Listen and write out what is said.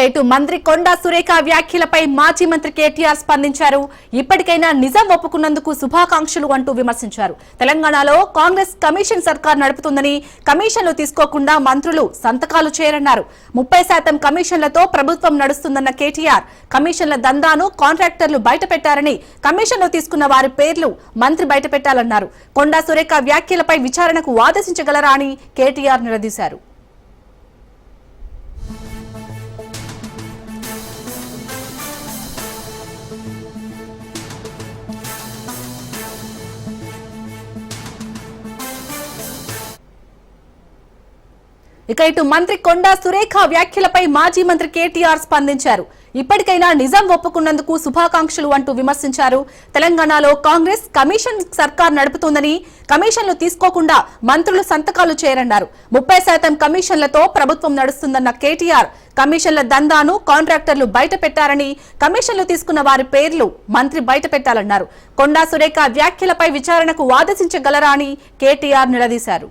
ఇటు మంత్రి కొండా సురేఖ వ్యాఖ్యలపై మాజీ మంత్రి కేటీఆర్ స్పందించారు. ఇప్పటికైనా నిజం ఒప్పుకున్నందుకు శుభాకాంక్షలు అంటూ విమర్శించారు. తెలంగాణలో కాంగ్రెస్ కమిషన్ సర్కార్ నడుపుతుందని, కమిషన్లు తీసుకోకుండా మంత్రులు సంతకాలు చేయరన్నారు. 30% కమిషన్లతో ప్రభుత్వం నడుస్తుందన్న కేటీఆర్ కమిషన్ల దందాను కాంట్రాక్టర్లు బయటపెట్టారని, కమిషన్లు తీసుకున్న వారి పేర్లు మంత్రి బయటపెట్టాలన్నారు. కొండా సురేఖ వ్యాఖ్యలపై విచారణకు ఆదేశించగలరా అని కేటీఆర్ నిలదీశారు. ఇటు మంత్రి కొండా సురేఖ వ్యాఖ్యలపై మాజీ మంత్రి కేటీఆర్ స్పందించారు. ఇప్పటికైనా నిజం ఒప్పుకున్నందుకు శుభాకాంక్షలు అంటూ విమర్శించారు. తెలంగాణలో కాంగ్రెస్ కమిషన్ సర్కార్ నడుపుతుందని, కమిషన్లు తీసుకోకుండా మంత్రులు సంతకాలు చేయరన్నారు. 30% కమిషన్లతో ప్రభుత్వం నడుస్తుందన్న కేటీఆర్ కమిషన్ల దందాను కాంట్రాక్టర్లు బయట పెట్టారని, కమిషన్లు తీసుకున్న వారి పేర్లు మంత్రి బయట పెట్టాలన్నారు. కొండా సురేఖ వ్యాఖ్యలపై విచారణకు ఆదేశించగలరా అని కేటీఆర్ నిలదీశారు.